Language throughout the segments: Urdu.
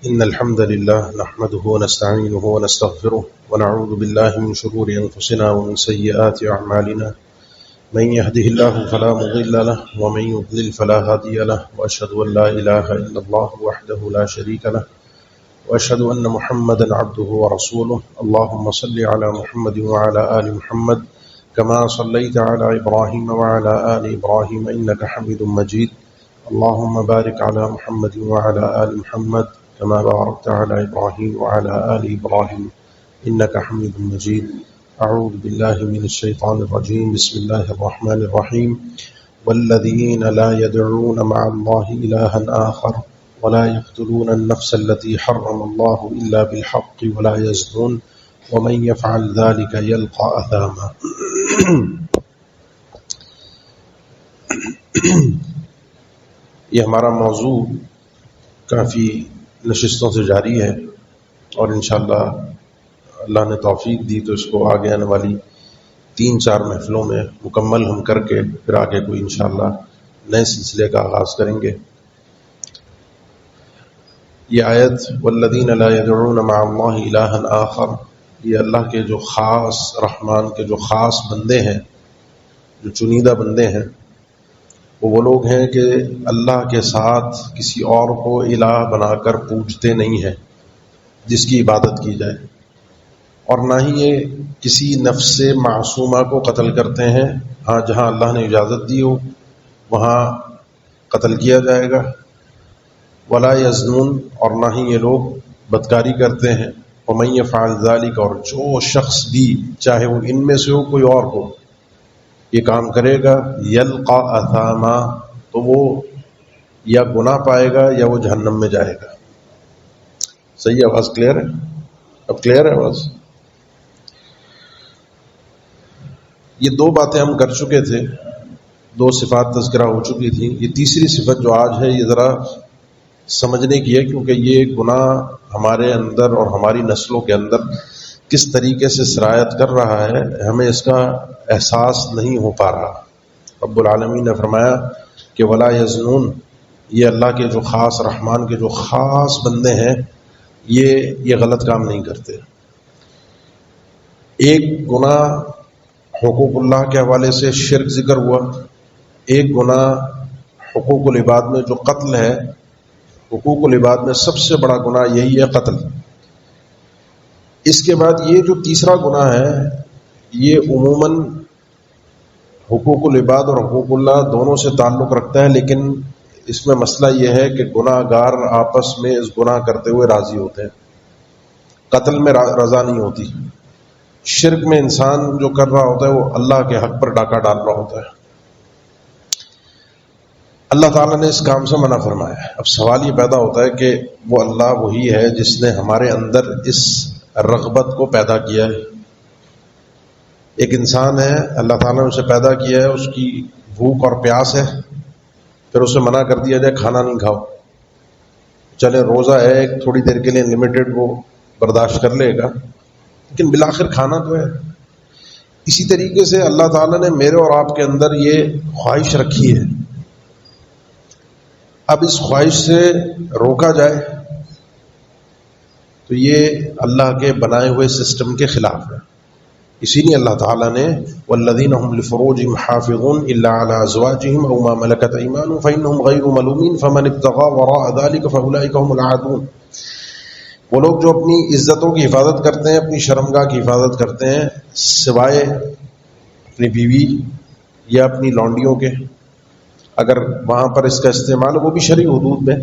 إن الحمد لله نحمده ونستعينه ونستغفره ونعوذ بالله من شرور أنفسنا ومن سيئات أعمالنا من يهده الله فلا مضل له ومن يضلل فلا هادي له وأشهد أن لا إله إلا الله وحده لا شريك له وأشهد أن محمدا عبده ورسوله اللهم صل على محمد وعلى آل محمد كما صليت على إبراهيم وعلى آل إبراهيم إنك حميد مجيد اللهم بارك على محمد وعلى آل محمد كما باركت على إبراهيم وعلى آل إبراهيم إنك حميد مجيد أعوذ بالله من الشيطان الرجيم بسم الله الرحمن الرحيم والذين لا يدعون مع الله إلها آخر ولا يقتلون النفس التي حرم الله إلا بالحق ولا يزنون ومن يفعل ذلك يلقى أثاما یہ ہمارا موضوع کافی نشستوں سے جاری ہے اور انشاءاللہ اللہ نے توفیق دی تو اس کو آگے آنے والی 3-4 محفلوں میں مکمل ہم کر کے پھر آگے کوئی انشاءاللہ نئے سلسلے کا آغاز کریں گے۔ یہ آیت والذین لا يدعون مع اللہ الہا آخر، یہ اللہ کے جو خاص رحمان کے جو خاص بندے ہیں، جو چنیدہ بندے ہیں، وہ لوگ ہیں کہ اللہ کے ساتھ کسی اور کو الہ بنا کر پوجتے نہیں ہیں جس کی عبادت کی جائے، اور نہ ہی یہ کسی نفس معصومہ کو قتل کرتے ہیں، ہاں جہاں اللہ نے اجازت دی ہو وہاں قتل کیا جائے گا، ولا یزنون، اور نہ ہی یہ لوگ بدکاری کرتے ہیں، ومن یفعل ذلک، اور جو شخص بھی چاہے وہ ان میں سے ہو کوئی اور ہو یہ کام کرے گا، یلقا اثاما، تو وہ یا گناہ پائے گا یا وہ جہنم میں جائے گا۔ صحیح آواز کلیئر ہے؟ اب کلیئر ہے آواز؟ یہ 2 باتیں ہم کر چکے تھے، 2 صفات تذکرہ ہو چکی تھیں، یہ تیسری صفت جو آج ہے یہ ذرا سمجھنے کی ہے، کیونکہ یہ گناہ ہمارے اندر اور ہماری نسلوں کے اندر کس طریقے سے سرایت کر رہا ہے ہمیں اس کا احساس نہیں ہو پا رہا۔ رب العالمین نے فرمایا کہ ولا یزنون، یہ اللہ کے جو خاص رحمان کے جو خاص بندے ہیں یہ غلط کام نہیں کرتے۔ ایک گناہ حقوق اللہ کے حوالے سے شرک ذکر ہوا، ایک گناہ حقوق العباد میں جو قتل ہے، حقوق العباد میں سب سے بڑا گناہ یہی ہے قتل۔ اس کے بعد یہ جو تیسرا گناہ ہے یہ عموماً حقوق العباد اور حقوق اللہ دونوں سے تعلق رکھتا ہے، لیکن اس میں مسئلہ یہ ہے کہ گناہ گار آپس میں اس گناہ کرتے ہوئے راضی ہوتے ہیں، قتل میں رضا نہیں ہوتی۔ شرک میں انسان جو کر رہا ہوتا ہے وہ اللہ کے حق پر ڈاکہ ڈال رہا ہوتا ہے۔ اللہ تعالیٰ نے اس کام سے منع فرمایا ہے۔ اب سوال یہ پیدا ہوتا ہے کہ وہ اللہ وہی ہے جس نے ہمارے اندر اس رغبت کو پیدا کیا ہے۔ ایک انسان ہے، اللہ تعالیٰ نے اسے پیدا کیا ہے، اس کی بھوک اور پیاس ہے، پھر اسے منع کر دیا جائے کھانا نہیں کھاؤ، چلے روزہ ہے ایک تھوڑی دیر کے لیے لمیٹڈ، وہ برداشت کر لے گا، لیکن بالآخر کھانا تو ہے۔ اسی طریقے سے اللہ تعالیٰ نے میرے اور آپ کے اندر یہ خواہش رکھی ہے، اب اس خواہش سے روکا جائے تو یہ اللہ کے بنائے ہوئے سسٹم کے خلاف ہے۔ اسی لیے اللہ تعالیٰ نے والذین هم لفروجهم حافظون الا على ازواجهم او ما ملكت ايمانهم فانهم غير ملومين فمن ابتغى وراء ذلك فاولئك هم العادون۔ وہ لوگ جو اپنی عزتوں کی حفاظت کرتے ہیں، اپنی شرمگاہ کی حفاظت کرتے ہیں سوائے اپنی بیوی یا اپنی لونڈیوں کے، اگر وہاں پر اس کا استعمال وہ بھی شرعی حدود میں،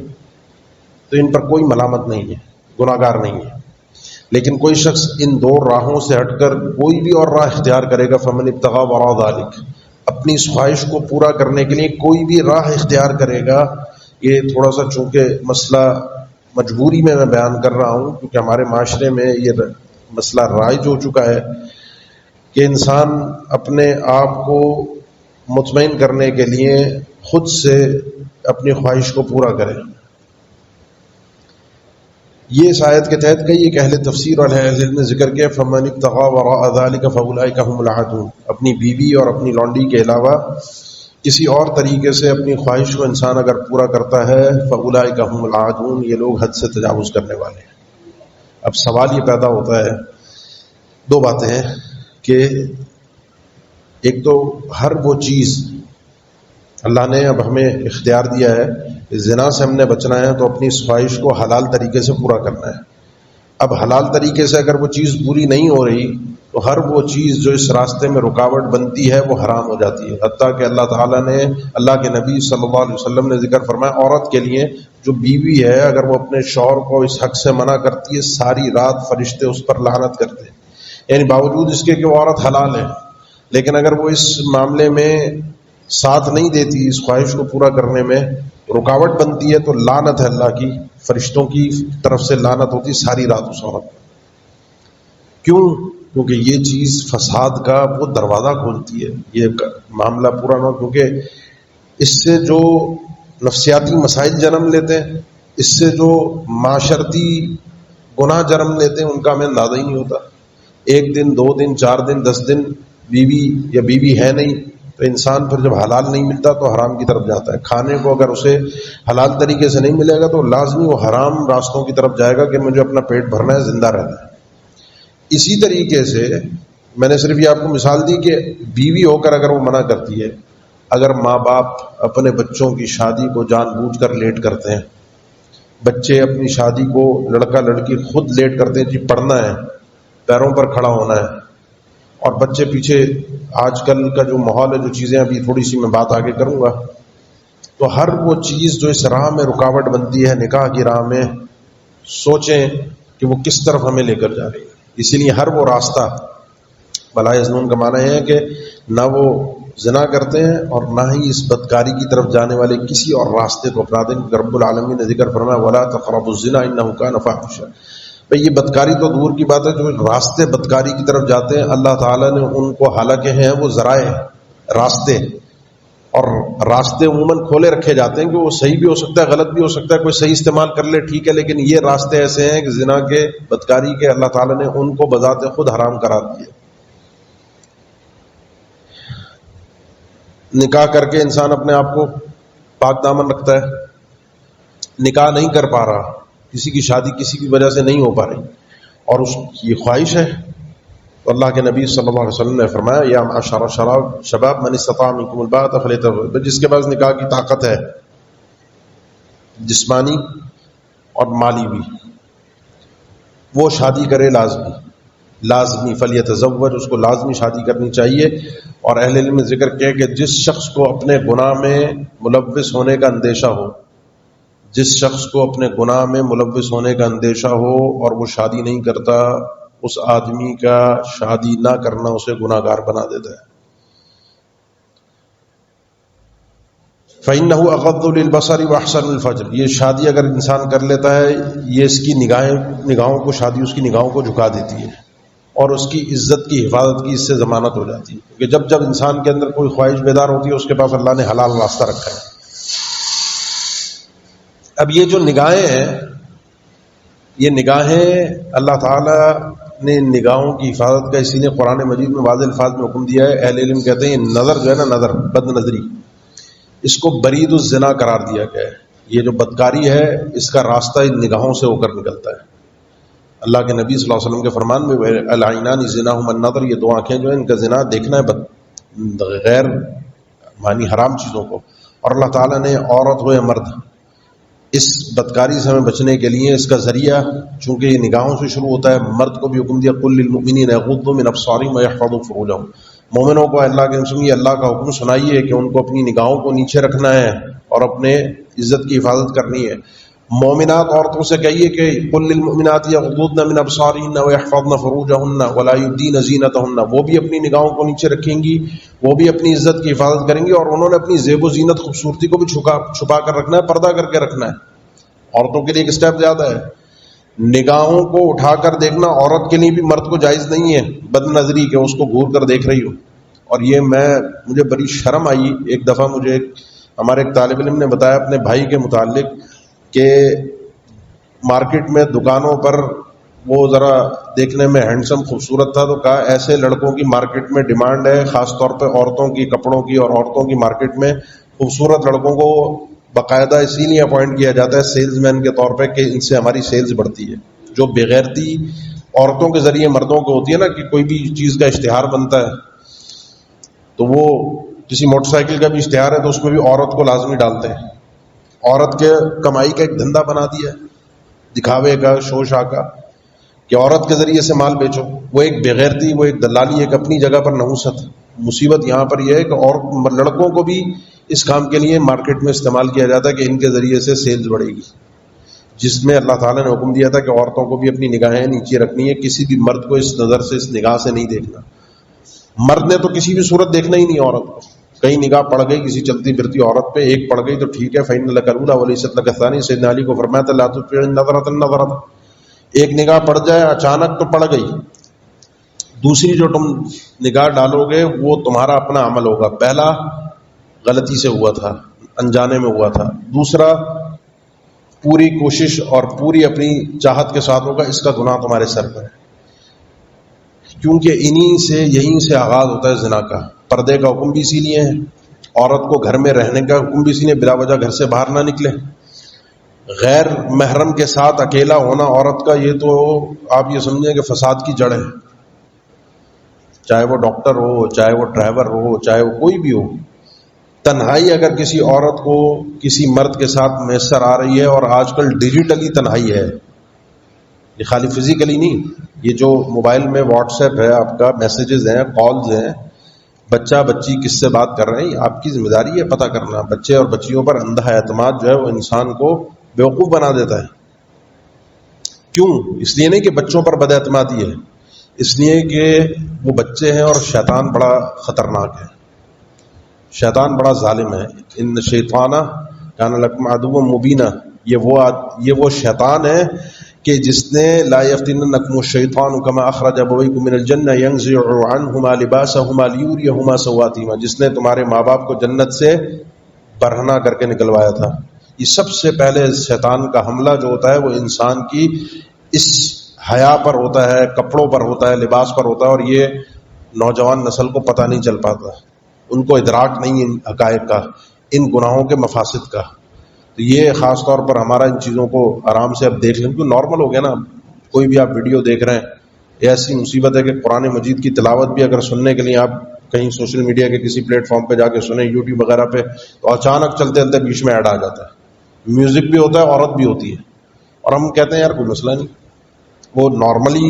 تو ان پر کوئی ملامت نہیں ہے، گناہ گار نہیں ہے۔ لیکن کوئی شخص ان 2 راہوں سے ہٹ کر کوئی بھی اور راہ اختیار کرے گا، فمن ابتغى وراء ذلك، اپنی اس خواہش کو پورا کرنے کے لیے کوئی بھی راہ اختیار کرے گا۔ یہ تھوڑا سا چونکہ مسئلہ مجبوری میں بیان کر رہا ہوں، کیونکہ ہمارے معاشرے میں یہ مسئلہ رائج ہو چکا ہے کہ انسان اپنے آپ کو مطمئن کرنے کے لیے خود سے اپنی خواہش کو پورا کرے۔ یہ اس آیت کے تحت کئی ایک اہل تفسیر اور اہل علم نے ذکر کیا فمن ابتغى وراء ذلك فاولئك هم العادون، اپنی بیوی اور اپنی لونڈی کے علاوہ کسی اور طریقے سے اپنی خواہش کو انسان اگر پورا کرتا ہے فاولئک هم العادون، یہ لوگ حد سے تجاوز کرنے والے ہیں۔ اب سوال یہ پیدا ہوتا ہے، دو باتیں ہیں کہ ایک تو ہر وہ چیز اللہ نے اب ہمیں اختیار دیا ہے، زنا سے ہم نے بچنا ہے تو اپنی اس خواہش کو حلال طریقے سے پورا کرنا ہے۔ اب حلال طریقے سے اگر وہ چیز پوری نہیں ہو رہی تو ہر وہ چیز جو اس راستے میں رکاوٹ بنتی ہے وہ حرام ہو جاتی ہے۔ حتیٰ کہ اللہ تعالیٰ نے، اللہ کے نبی صلی اللہ علیہ وسلم نے ذکر فرمایا، عورت کے لیے جو بیوی ہے اگر وہ اپنے شوہر کو اس حق سے منع کرتی ہے، ساری رات فرشتے اس پر لعنت کرتے ہیں، یعنی باوجود اس کے کہ وہ عورت حلال ہے، لیکن اگر وہ اس معاملے میں ساتھ نہیں دیتی، اس خواہش کو پورا کرنے میں رکاوٹ بنتی ہے، تو لعنت ہے اللہ کی، فرشتوں کی طرف سے لعنت ہوتی ساری رات اس عورت پر۔ کیوں؟ کیونکہ یہ چیز فساد کا وہ دروازہ کھولتی ہے، یہ معاملہ پورا نہ، کیونکہ اس سے جو نفسیاتی مسائل جنم لیتے ہیں، اس سے جو معاشرتی گناہ جنم لیتے ہیں، ان کا ہمیں اندازہ ہی نہیں ہوتا۔ ایک دن، 2 دن، 4 دن، 10 دن بیوی یا بیوی ہے نہیں تو انسان پھر جب حلال نہیں ملتا تو حرام کی طرف جاتا ہے۔ کھانے کو اگر اسے حلال طریقے سے نہیں ملے گا تو لازمی وہ حرام راستوں کی طرف جائے گا کہ مجھے اپنا پیٹ بھرنا ہے، زندہ رہنا ہے۔ اسی طریقے سے میں نے صرف یہ آپ کو مثال دی کہ بیوی ہو کر اگر وہ منع کرتی ہے، اگر ماں باپ اپنے بچوں کی شادی کو جان بوجھ کر لیٹ کرتے ہیں، بچے اپنی شادی کو، لڑکا لڑکی خود لیٹ کرتے ہیں، جی پڑھنا ہے، پیروں پر کھڑا ہونا ہے، اور بچے پیچھے، آج کل کا جو ماحول ہے، جو چیزیں ابھی تھوڑی سی میں بات آگے کروں گا، تو ہر وہ چیز جو اس راہ میں رکاوٹ بنتی ہے، نکاح کی راہ میں، سوچیں کہ وہ کس طرف ہمیں لے کر جا رہی ہے۔ اسی لیے ہر وہ راستہ، بلا یزنون کا معنی ہے کہ نہ وہ زنا کرتے ہیں اور نہ ہی اس بدکاری کی طرف جانے والے کسی اور راستے کو اپناتے ہیں۔ رب العالمین نے ذکر فرمایا وَلَا تَقْرَبُوا الزِّنَا إِنَّهُ كَانَ فَاحِشًا۔ بھئی یہ بدکاری تو دور کی بات ہے، جو راستے بدکاری کی طرف جاتے ہیں اللہ تعالیٰ نے ان کو حالانکہ ہیں وہ ذرائع، راستے، اور راستے عموماً کھولے رکھے جاتے ہیں کہ وہ صحیح بھی ہو سکتا ہے، غلط بھی ہو سکتا ہے، کوئی صحیح استعمال کر لے ٹھیک ہے، لیکن یہ راستے ایسے ہیں کہ زنا کے، بدکاری کے، اللہ تعالیٰ نے ان کو بذات خود حرام قرار دیے۔ نکاح کر کے انسان اپنے آپ کو پاک دامن رکھتا ہے، نکاح نہیں کر پا رہا، کسی کی شادی کسی کی وجہ سے نہیں ہو پا رہی، اور اس کی خواہش ہے، تو اللہ کے نبی صلی اللہ علیہ وسلم نے فرمایا یا معشر شباب من استطاع منکم الباءۃ فلیتزوج، جس کے پاس نکاح کی طاقت ہے، جسمانی اور مالی بھی، وہ شادی کرے، لازمی فلیتزوج، اس کو لازمی شادی کرنی چاہیے۔ اور اہل علم نے ذکر کیا کہ جس شخص کو اپنے گناہ میں ملوث ہونے کا اندیشہ ہو، جس شخص کو اپنے گناہ میں ملوث ہونے کا اندیشہ ہو اور وہ شادی نہیں کرتا، اس آدمی کا شادی نہ کرنا اسے گناہ گار بنا دیتا ہے۔ فَإِنَّهُ أَغَضُّ لِلْبَصَرِ وَأَحْسَنُ الْفَرْجِ، یہ شادی اگر انسان کر لیتا ہے، یہ اس کی نگاہوں کو، شادی اس کی نگاہوں کو جھکا دیتی ہے اور اس کی عزت کی حفاظت کی اس سے ضمانت ہو جاتی ہے، کیونکہ جب انسان کے اندر کوئی خواہش بیدار ہوتی ہے اس کے پاس اللہ نے حلال راستہ رکھا ہے۔ اب یہ جو نگاہیں ہیں، یہ نگاہیں اللہ تعالیٰ نے نگاہوں کی حفاظت کا اسی نے قرآن مجید میں واضح الفاظ میں حکم دیا ہے۔ اہل علم کہتے ہیں یہ نظر جو ہے نا، نظر، بد نظری، اس کو برید الزنا قرار دیا گیا ہے۔ یہ جو بدکاری ہے اس کا راستہ ان نگاہوں سے ہو کر نکلتا ہے۔ اللہ کے نبی صلی اللہ علیہ وسلم کے فرمان میں العینان زناہما النظر، یہ 2 آنکھیں جو ہیں ان کا زنا دیکھنا ہے غیر معنی حرام چیزوں کو، اور اللہ تعالیٰ نے عورت ہو یا مرد اس بدکاری سے ہمیں بچنے کے لیے اس کا ذریعہ چونکہ یہ نگاہوں سے شروع ہوتا ہے، مرد کو بھی حکم دیا قل للمؤمنین یغضوا من ابصارہم ویحفظوا فروجہم، مومنوں کو اللہ کے رسول یہ اللہ کا حکم سنائیے کہ ان کو اپنی نگاہوں کو نیچے رکھنا ہے اور اپنے عزت کی حفاظت کرنی ہے۔ مومنات عورتوں سے کہیے کہ قل للمؤمنات یغضضن من ابصارهن ويحفظن فروجهن ولا يبدين زینتهن، وہ بھی اپنی نگاہوں کو نیچے رکھیں گی، وہ بھی اپنی عزت کی حفاظت کریں گی، اور انہوں نے اپنی زیب و زینت، خوبصورتی کو بھی چھپا کر رکھنا ہے، پردہ کر کے رکھنا ہے۔ عورتوں کے لیے ایک اسٹیپ زیادہ ہے، نگاہوں کو اٹھا کر دیکھنا عورت کے لیے بھی مرد کو جائز نہیں ہے، بد نظری کہ اس کو گھور کر دیکھ رہی ہو۔ اور یہ مجھے بڑی شرم آئی، ایک دفعہ مجھے ہمارے ایک طالب علم نے بتایا اپنے بھائی کے متعلق کہ مارکیٹ میں دکانوں پر وہ ذرا دیکھنے میں ہینڈسم خوبصورت تھا، تو کہا ایسے لڑکوں کی مارکیٹ میں ڈیمانڈ ہے، خاص طور پہ عورتوں کی کپڑوں کی، اور عورتوں کی مارکیٹ میں خوبصورت لڑکوں کو باقاعدہ اسی لیے اپوائنٹ کیا جاتا ہے سیلز مین کے طور پہ کہ ان سے ہماری سیلز بڑھتی ہے. جو بغیرتی عورتوں کے ذریعے مردوں کو ہوتی ہے نا، کہ کوئی بھی چیز کا اشتہار بنتا ہے تو وہ کسی موٹر سائیکل کا بھی اشتہار ہے تو اس میں بھی عورت کو لازمی ڈالتے ہیں. عورت کے کمائی کا ایک دھندا بنا دیا ہے، دکھاوے کا، شو شاہ کا، کہ عورت کے ذریعے سے مال بیچو. وہ ایک بغیرتی، وہ ایک دلالی، ایک اپنی جگہ پر نحوست. مصیبت یہاں پر یہ ہے کہ اور لڑکوں کو بھی اس کام کے لیے مارکیٹ میں استعمال کیا جاتا ہے کہ ان کے ذریعے سے سیلز بڑھے گی، جس میں اللہ تعالیٰ نے حکم دیا تھا کہ عورتوں کو بھی اپنی نگاہیں نیچے رکھنی ہے، کسی بھی مرد کو اس نظر سے، اس نگاہ سے نہیں دیکھنا. مرد نے تو کسی بھی صورت دیکھنا ہی نہیں عورت کو. کہیں نگاہ پڑ گئی کسی چلتی پھرتی عورت پہ، ایک پڑ گئی تو ٹھیک ہے، فَإِنَّ لَكَ الْأُولَىٰ وَلَيْسَتْ لَكَ الثَّانِيَةُ. سیدنا علی کو فرمایا تھا لَا تُطِعِ النَّظْرَةَ النَّظْرَةَ. ایک نگاہ پڑ جائے اچانک تو پڑ گئی، دوسری جو تم نگاہ ڈالو گے وہ تمہارا اپنا عمل ہوگا. پہلا غلطی سے ہوا تھا، انجانے میں ہوا تھا، دوسرا پوری کوشش اور پوری اپنی چاہت کے ساتھ ہوگا، اس کا گناہ تمہارے سر پر ہے. کیونکہ یہیں سے آغاز ہوتا ہے زنا کا. پردے کا حکم بھی اسی لیے ہے، عورت کو گھر میں رہنے کا حکم بھی اسی لیے، بلا وجہ گھر سے باہر نہ نکلے. غیر محرم کے ساتھ اکیلا ہونا عورت کا، یہ تو آپ یہ سمجھیں کہ فساد کی جڑ ہے. چاہے وہ ڈاکٹر ہو، چاہے وہ ڈرائیور ہو، چاہے وہ کوئی بھی ہو، تنہائی اگر کسی عورت کو کسی مرد کے ساتھ میسر آ رہی ہے، اور آج کل ڈیجیٹلی تنہائی ہے، یہ خالی فزیکلی نہیں، یہ جو موبائل میں واٹس ایپ ہے، آپ کا میسیجز ہیں، کالز ہیں، بچہ بچی کس سے بات کر رہے ہیں، آپ کی ذمہ داری ہے پتہ کرنا. بچے اور بچیوں پر اندھا اعتماد جو ہے وہ انسان کو بیوقوف بنا دیتا ہے. کیوں؟ اس لیے نہیں کہ بچوں پر بد اعتمادی ہے، اس لیے کہ وہ بچے ہیں اور شیطان بڑا خطرناک ہے، شیطان بڑا ظالم ہے. ان الشیطان کان لکم عدوا مبینا. یہ وہ شیطان ہے کہ جس نے لا یفتننکم الشیطان کما اخرج ابویکم من الجنہ ینزع عنہما لباسہما لیریہما سوآتہما. جس نے تمہارے ماں باپ کو جنت سے برہنہ کر کے نکلوایا تھا. یہ سب سے پہلے شیطان کا حملہ جو ہوتا ہے وہ انسان کی اس حیا پر ہوتا ہے، کپڑوں پر ہوتا ہے، لباس پر ہوتا ہے. اور یہ نوجوان نسل کو پتہ نہیں چل پاتا، ان کو ادراک نہیں ان حقائق کا، ان گناہوں کے مفاسد کا. تو یہ خاص طور پر ہمارا ان چیزوں کو آرام سے اب دیکھ لیں، کیونکہ نارمل ہو گیا نا. کوئی بھی آپ ویڈیو دیکھ رہے ہیں، یہ ایسی مصیبت ہے کہ قرآن مجید کی تلاوت بھی اگر سننے کے لیے آپ کہیں سوشل میڈیا کے کسی پلیٹ فارم پہ جا کے سنیں، یوٹیوب وغیرہ پہ، تو اچانک چلتے چلتے بیچ میں ایڈ آ جاتا ہے. میوزک بھی ہوتا ہے، عورت بھی ہوتی ہے، اور ہم کہتے ہیں یار کوئی مسئلہ نہیں. وہ نارملی،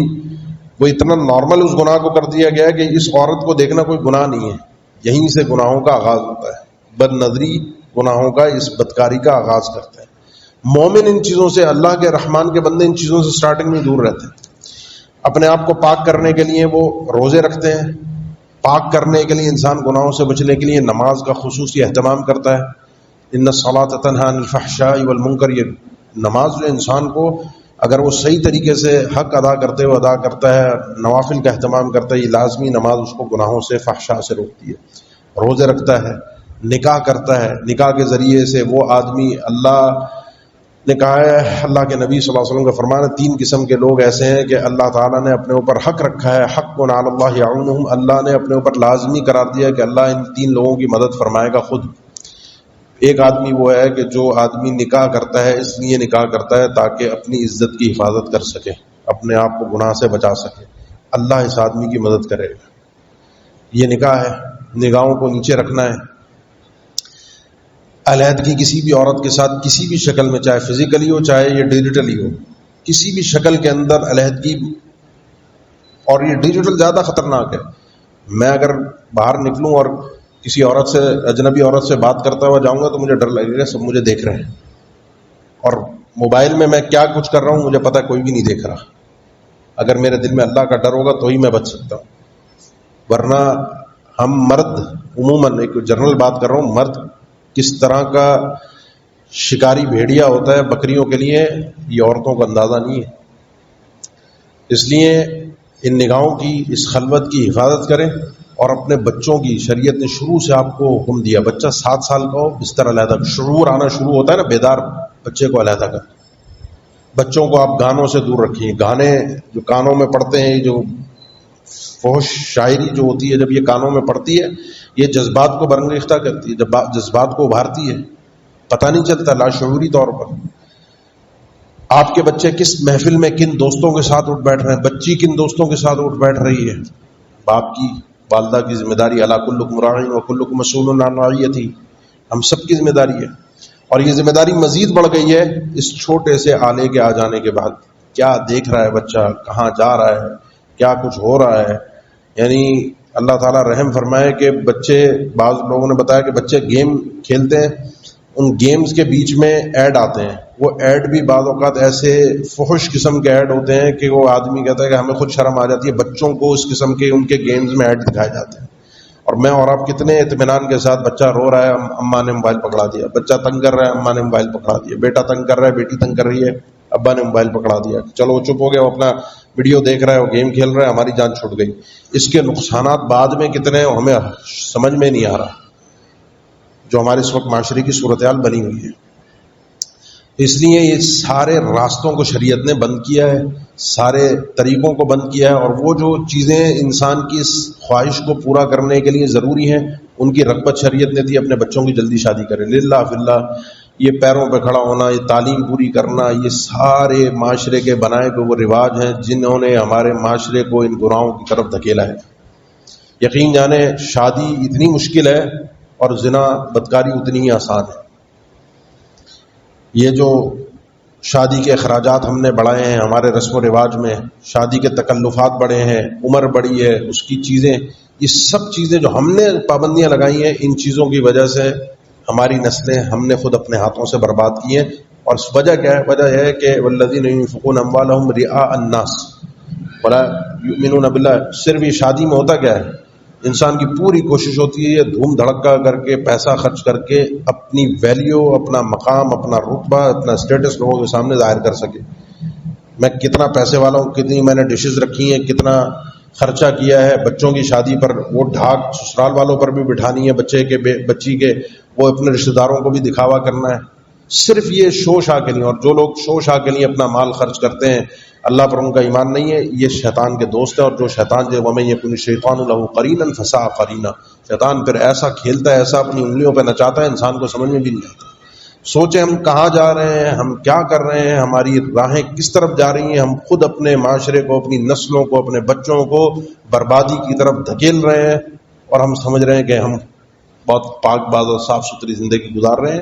وہ اتنا نارمل اس گناہ کو کر دیا گیا ہے کہ اس عورت کو دیکھنا کوئی گناہ نہیں ہے. یہیں سے گناہوں کا آغاز ہوتا ہے. بد نظری گناہوں کا، اس بدکاری کا آغاز کرتے ہیں. مومن ان چیزوں سے، اللہ کے رحمان کے بندے ان چیزوں سے سٹارٹنگ میں دور رہتے ہیں. اپنے آپ کو پاک کرنے کے لیے وہ روزے رکھتے ہیں، پاک کرنے کے لیے انسان گناہوں سے بچنے کے لیے نماز کا خصوصی اہتمام کرتا ہے. ان الصلاۃ تنہی عن الفحشاء والمنکر. یہ نماز جو انسان کو اگر وہ صحیح طریقے سے حق ادا کرتے ہوئے ادا کرتا ہے، نوافل کا اہتمام کرتا ہے، یہ لازمی نماز اس کو گناہوں سے، فحشاء سے روکتی ہے. روزے رکھتا ہے، نکاح کرتا ہے، نکاح کے ذریعے سے وہ آدمی، اللہ نے کہا ہے، اللہ کے نبی صلی اللہ علیہ وسلم کا فرمان ہے، 3 قسم کے لوگ ایسے ہیں کہ اللہ تعالیٰ نے اپنے اوپر حق رکھا ہے، حق علی اللہ یعونہم. اللہ نے اپنے اوپر لازمی قرار دیا کہ اللہ ان 3 لوگوں کی مدد فرمائے گا خود. ایک آدمی وہ ہے کہ جو آدمی نکاح کرتا ہے، اس لیے نکاح کرتا ہے تاکہ اپنی عزت کی حفاظت کر سکے، اپنے آپ کو گناہ سے بچا سکے. اللہ اس آدمی کی مدد کرے گا. یہ نکاح ہے، نگاہوں کو نیچے رکھنا ہے. علیحدگی کسی بھی عورت کے ساتھ کسی بھی شکل میں، چاہے فزیکلی ہو چاہے یہ ڈیجیٹلی ہو، کسی بھی شکل کے اندر علیحدگی، اور یہ ڈیجیٹل زیادہ خطرناک ہے. میں اگر باہر نکلوں اور کسی عورت سے، اجنبی عورت سے بات کرتا ہوا جاؤں گا تو مجھے ڈر لگے گا، سب مجھے دیکھ رہے ہیں. اور موبائل میں کیا کچھ کر رہا ہوں مجھے پتا کوئی بھی نہیں دیکھ رہا. اگر میرے دل میں اللہ کا ڈر ہوگا تو ہی میں بچ سکتا ہوں. ورنہ ہم مرد عموماً، ایک جنرل بات کر رہا ہوں، مرد کس طرح کا شکاری بھیڑیا ہوتا ہے بکریوں کے لیے، یہ عورتوں کو اندازہ نہیں ہے. اس لیے ان نگاہوں کی، اس خلوت کی حفاظت کریں. اور اپنے بچوں کی، شریعت نے شروع سے آپ کو حکم دیا، بچہ 7 سال کا ہو بستر علیحدہ، شعور آنا شروع ہوتا ہے نا، بیدار بچے کو علیحدہ کر. بچوں کو آپ گانوں سے دور رکھیں. گانے جو کانوں میں پڑتے ہیں، جو فحش شاعری جو ہوتی ہے، جب یہ کانوں میں پڑتی ہے یہ جذبات کو برانگیختہ کرتی ہے، جب جذبات کو ابھارتی ہے، پتہ نہیں چلتا لاشعوری طور پر. آپ کے بچے کس محفل میں کن دوستوں کے ساتھ اٹھ بیٹھ رہے ہیں، بچی کن دوستوں کے ساتھ اٹھ بیٹھ رہی ہے. باپ کی، والدہ کی ذمہ داری، الا کلکم راع وکلکم مسئول عن رعیتہ، ہم سب کی ذمہ داری ہے. اور یہ ذمہ داری مزید بڑھ گئی ہے اس چھوٹے سے آلے کے آ جانے کے بعد. کیا دیکھ رہا ہے بچہ، کہاں جا رہا ہے، کیا کچھ ہو رہا ہے. یعنی اللہ تعالیٰ رحم فرمائے کہ بچے، بعض لوگوں نے بتایا کہ بچے گیم کھیلتے ہیں، ان گیمز کے بیچ میں ایڈ آتے ہیں. وہ ایڈ بھی بعض اوقات ایسے فحش قسم کے ایڈ ہوتے ہیں کہ وہ آدمی کہتا ہے کہ ہمیں خود شرم آ جاتی ہے. بچوں کو اس قسم کے ان کے گیمز میں ایڈ دکھائے جاتے ہیں. اور میں اور آپ کتنے اطمینان کے ساتھ، بچہ رو رہا ہے، اماں نے موبائل پکڑا دیا، بچہ تنگ کر رہا ہے، اماں نے موبائل پکڑا دیا، بیٹا تنگ کر رہا ہے، بیٹی تنگ کر رہی ہے، ابا نے موبائل پکڑا دیا، چلو وہ چپ ہو گیا، وہ اپنا ویڈیو دیکھ رہا ہے، وہ گیم کھیل رہا ہے، ہماری جان چھوٹ گئی. اس کے نقصانات بعد میں کتنے ہیں ہمیں سمجھ میں نہیں آ رہا، جو ہمارے اس وقت معاشرے کی صورتحال بنی ہوئی ہے. اس لیے یہ سارے راستوں کو شریعت نے بند کیا ہے، سارے طریقوں کو بند کیا ہے. اور وہ جو چیزیں انسان کی اس خواہش کو پورا کرنے کے لیے ضروری ہیں ان کی رغبت شریعت نے دی. اپنے بچوں کی جلدی شادی کریں، للہ فی اللہ. یہ پیروں پہ کھڑا ہونا، یہ تعلیم پوری کرنا، یہ سارے معاشرے کے بنائے ہوئے وہ رواج ہیں جنہوں نے ہمارے معاشرے کو ان گناہوں کی طرف دھکیلا ہے. یقین جانے شادی اتنی مشکل ہے اور زنا بدکاری اتنی ہی آسان ہے. یہ جو شادی کے اخراجات ہم نے بڑھائے ہیں ہمارے رسم و رواج میں، شادی کے تکلفات بڑھے ہیں، عمر بڑھی ہے، اس کی چیزیں، یہ سب چیزیں جو ہم نے پابندیاں لگائی ہیں، ان چیزوں کی وجہ سے ہماری نسلیں ہم نے خود اپنے ہاتھوں سے برباد کی ہیں. اور وجہ کیا ہے؟ وجہ یہ ہے کہ والذین ينفقون اموالهم رئاء الناس ولا یؤمنون باللہ. صرف یہ شادی میں ہوتا کیا ہے؟ انسان کی پوری کوشش ہوتی ہے یہ دھوم دھڑکا کر کے، پیسہ خرچ کر کے اپنی ویلیو، اپنا مقام، اپنا رتبہ، اپنا اسٹیٹس لوگوں کے سامنے ظاہر کر سکے. میں کتنا پیسے والا ہوں، کتنی میں نے ڈشز رکھی ہیں، کتنا خرچہ کیا ہے بچوں کی شادی پر. وہ ڈھاک سسرال والوں پر بھی بٹھانی ہے، بچی کے، وہ اپنے رشتہ داروں کو بھی دکھاوا کرنا ہے، صرف یہ شو شاہ کے لیے. اور جو لوگ شو شاہ کے لیے اپنا مال خرچ کرتے ہیں، اللہ پر ان کا ایمان نہیں ہے، یہ شیطان کے دوست ہیں. اور جو شیطان جو وَمَن يَكُنِ الشَّيْطَانُ لَهُ قَرِينًا فَسَاءَ قَرِينًا، شیطان پھر ایسا کھیلتا ہے، ایسا اپنی انگلیوں پہ نچاتا ہے، انسان کو سمجھ میں بھی نہیں آتا. سوچیں ہم کہاں جا رہے ہیں، ہم کیا کر رہے ہیں، ہماری راہیں کس طرف جا رہی ہیں. ہم خود اپنے معاشرے کو، اپنی نسلوں کو، اپنے بچوں کو بربادی کی طرف دھکیل رہے ہیں، اور ہم سمجھ رہے ہیں کہ ہم بہت پاک باز اور صاف ستھری زندگی گزار رہے ہیں.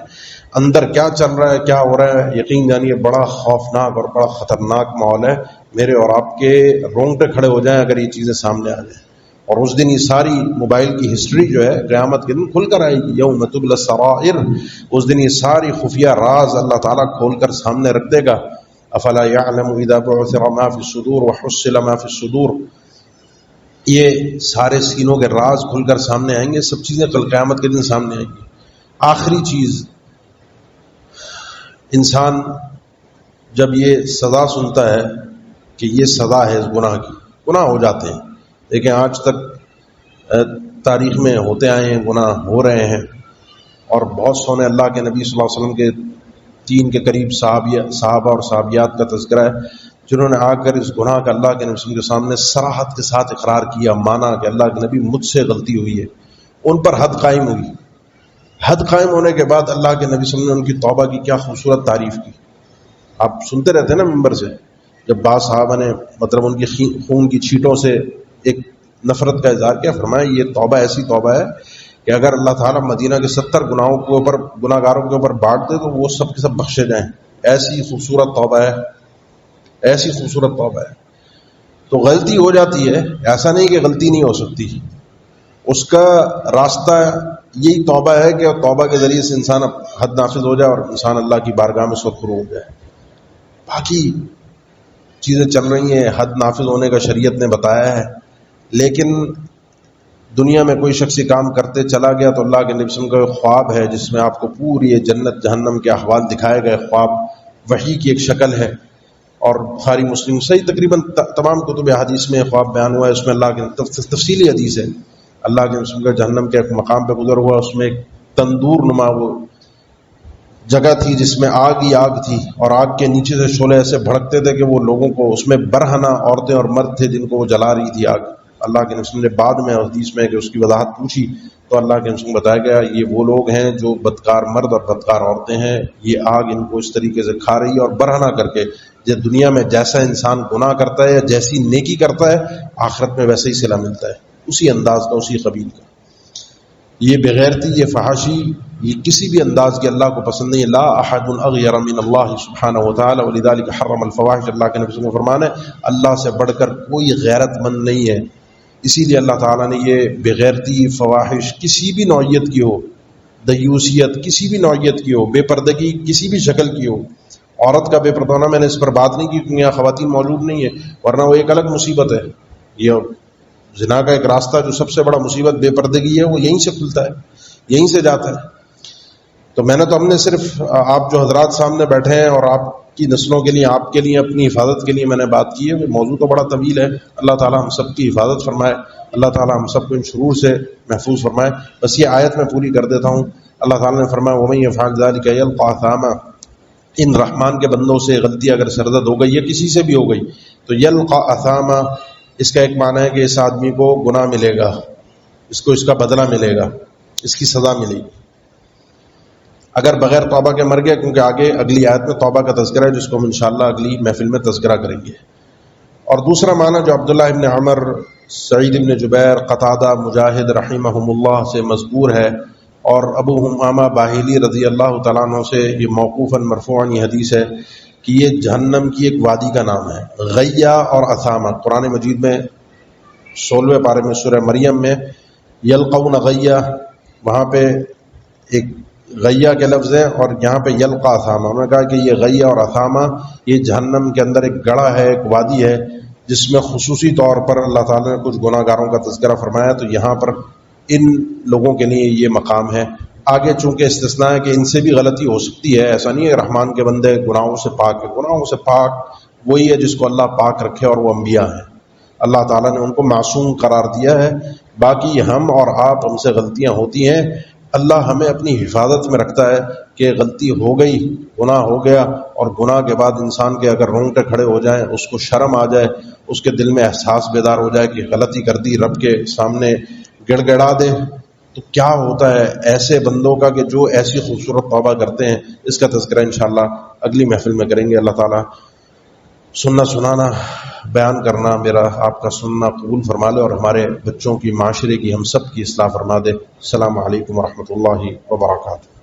اندر کیا چل رہا ہے، کیا ہو رہا ہے، یقین جانیے بڑا خوفناک اور بڑا خطرناک ماحول ہے. میرے اور آپ کے رونگٹے کھڑے ہو جائیں اگر یہ چیزیں سامنے آ جائیں. اور اس دن یہ ساری موبائل کی ہسٹری جو ہے قیامت کے دن کھل کر آئے گی. یوم تبلی السرائر، اس دن یہ ساری خفیہ راز اللہ تعالیٰ کھول کر سامنے رکھ دے گا. افلا یعلم اذا بعثر ما فی الصدور وحصل ما فی الصدور، یہ سارے سینوں کے راز کھل کر سامنے آئیں گے. سب چیزیں کل قیامت کے دن سامنے آئیں گی. آخری چیز، انسان جب یہ سزا سنتا ہے کہ یہ سزا ہے اس گناہ کی، گناہ ہو جاتے ہیں، لیکن آج تک تاریخ میں ہوتے آئے ہیں، گناہ ہو رہے ہیں. اور بہت سونے اللہ کے نبی صلی اللہ علیہ وسلم کے 3 کے قریب صحابہ اور صحابیات کا تذکرہ ہے جنہوں نے آ کر اس گناہ کا اللہ کے نبی صلی اللہ علیہ وسلم کے سامنے صراحت کے ساتھ اقرار کیا، مانا کہ اللہ کے نبی مجھ سے غلطی ہوئی ہے. ان پر حد قائم ہوئی. حد قائم ہونے کے بعد اللہ کے نبی صلی اللہ علیہ وسلم نے ان کی توبہ کی کیا خوبصورت تعریف کی. آپ سنتے رہتے ہیں نا ممبر سے، جب بعض صحابہ نے مطلب ان کی خون کی چھینٹوں سے ایک نفرت کا اظہار کیا، فرمایا یہ توبہ ایسی توبہ ہے کہ اگر اللہ تعالیٰ مدینہ کے 70 گناہوں کے اوپر، گناہ گاروں کے اوپر بانٹ دے تو وہ سب کے سب بخشے جائیں. ایسی خوبصورت توبہ ہے، ایسی خوبصورت توبہ ہے. تو غلطی ہو جاتی ہے، ایسا نہیں کہ غلطی نہیں ہو سکتی. اس کا راستہ یہی توبہ ہے کہ توبہ کے ذریعے سے انسان حد نافذ ہو جائے اور انسان اللہ کی بارگاہ میں سرخرو ہو جائے. باقی چیزیں چل رہی ہیں، حد نافذ ہونے کا شریعت نے بتایا ہے، لیکن دنیا میں کوئی شخصی کام کرتے چلا گیا تو اللہ کے نبی صلی اللہ علیہ وسلم کا خواب ہے جس میں آپ کو پوری جنت جہنم کے احوال دکھائے گئے. خواب وحی کی ایک شکل ہے، اور بخاری مسلم صحیح تقریباً تمام کتب حدیث میں خواب بیان ہوا ہے. اس میں اللہ کے تفصیلی حدیث ہے، اللہ کے نبی کا جہنم کے ایک مقام پہ گزر ہوا، اس میں ایک تندور نما وہ جگہ تھی جس میں آگ ہی آگ تھی، اور آگ کے نیچے سے شعلے ایسے بھڑکتے تھے کہ وہ لوگوں کو، اس میں برہنہ عورتیں اور مرد تھے جن کو وہ جلا رہی تھی آگ۔ اللہ کے رسول نے بعد میں حدیث میں کہ اس کی وضاحت پوچھی تو اللہ کے رسول بتایا گیا یہ وہ لوگ ہیں جو بدکار مرد اور بدکار عورتیں ہیں، یہ آگ ان کو اس طریقے سے کھا رہی ہے اور برہنہ کر کے، جب دنیا میں جیسا انسان گناہ کرتا ہے یا جیسی نیکی کرتا ہے آخرت میں ویسے ہی صلہ ملتا ہے، اسی انداز کا، اسی قبیل کا۔ یہ بغیرتی، یہ فحاشی، یہ کسی بھی انداز کے اللہ کو پسند نہیں۔ لا احد اغیر من اللہ سبحانہ وتعالی ولذلک حرم الفواحش، اللہ کے نبی صلی اللہ علیہ وسلم کا فرمان ہے اللہ سے بڑھ کر کوئی غیرت مند نہیں ہے، اسی لیے اللہ تعالیٰ نے یہ بغیرتی، فواحش کسی بھی نوعیت کی ہو، دیوسیت کسی بھی نوعیت کی ہو، بے پردگی کسی بھی شکل کی ہو، عورت کا بے پردہ ہونا، میں نے اس پر بات نہیں کی کیونکہ یہاں خواتین موجود نہیں ہے، ورنہ وہ ایک الگ مصیبت ہے۔ یہ زنا کا ایک راستہ جو سب سے بڑا مصیبت بے پردگی ہے، وہ یہیں سے کھلتا ہے، یہیں سے جاتا ہے۔ تو میں نے تو ہم نے صرف آپ جو حضرات سامنے بیٹھے ہیں اور آپ کی نسلوں کے لیے، آپ کے لیے، اپنی حفاظت کے لیے میں نے بات کی ہے، موضوع تو بڑا طویل ہے۔ اللہ تعالیٰ ہم سب کی حفاظت فرمائے، اللہ تعالیٰ ہم سب کو ان شرور سے محفوظ فرمائے۔ بس یہ آیت میں پوری کر دیتا ہوں۔ اللہ تعالیٰ نے فرمایا وَمَن يَفْعَلْ ذَلِكَ يَلْقَ أَثَامًا، ان رحمان کے بندوں سے غلطی اگر سرزد ہو گئی یا کسی سے بھی ہو گئی تو یلقى أثاما، اس کا ایک معنی ہے کہ اس آدمی کو گناہ ملے گا، اس کو اس کا بدلہ ملے گا، اس کی سزا ملے گی اگر بغیر توبہ کے مر گیا، کیونکہ آگے اگلی آیت میں توبہ کا تذکرہ ہے جس کو ہم انشاءاللہ اگلی محفل میں تذکرہ کریں گے۔ اور دوسرا معنی جو عبداللہ ابن عمر، سعید ابن جبیر، قتادہ، مجاہد رحمہم اللہ سے مذکور ہے، اور ابو حمامہ باہلی رضی اللہ تعالیٰ عنہ سے یہ موقوفاً مرفوعاً یہ حدیث ہے کہ یہ جہنم کی ایک وادی کا نام ہے، غیہ اور اثامہ۔ قرآن مجید میں 16ویں پارے میں سورہ مریم میں یلقون غیہ، وہاں پہ ایک غیہ کے لفظ ہیں اور یہاں پہ یلقا اثامہ۔ انہوں نے کہا کہ یہ غیہ اور اثامہ یہ جہنم کے اندر ایک گڑھا ہے، ایک وادی ہے جس میں خصوصی طور پر اللہ تعالیٰ نے کچھ گناہ گاروں کا تذکرہ فرمایا، تو یہاں پر ان لوگوں کے لیے یہ مقام ہے۔ آگے چونکہ استثناء ہے کہ ان سے بھی غلطی ہو سکتی ہے، ایسا نہیں ہے رحمان کے بندے گناہوں سے پاک ہے، گناہوں سے پاک وہی ہے جس کو اللہ پاک رکھے، اور وہ انبیاء ہیں، اللہ تعالیٰ نے ان کو معصوم قرار دیا ہے۔ باقی ہم اور آپ، ہم سے غلطیاں ہوتی ہیں، اللہ ہمیں اپنی حفاظت میں رکھتا ہے کہ غلطی ہو گئی، گناہ ہو گیا، اور گناہ کے بعد انسان کے اگر رونگٹے کھڑے ہو جائیں، اس کو شرم آ جائے، اس کے دل میں احساس بیدار ہو جائے کہ غلطی کر دی، رب کے سامنے گڑ گڑا دے، تو کیا ہوتا ہے ایسے بندوں کا کہ جو ایسی خوبصورت توبہ کرتے ہیں۔ اس کا تذکرہ انشاءاللہ اگلی محفل میں کریں گے۔ اللہ تعالیٰ سننا سنانا، بیان کرنا میرا آپ کا سننا قبول فرما لے، اور ہمارے بچوں کی، معاشرے کی، ہم سب کی اصلاح فرما دے۔ السلام علیکم ورحمۃ اللہ وبرکاتہ۔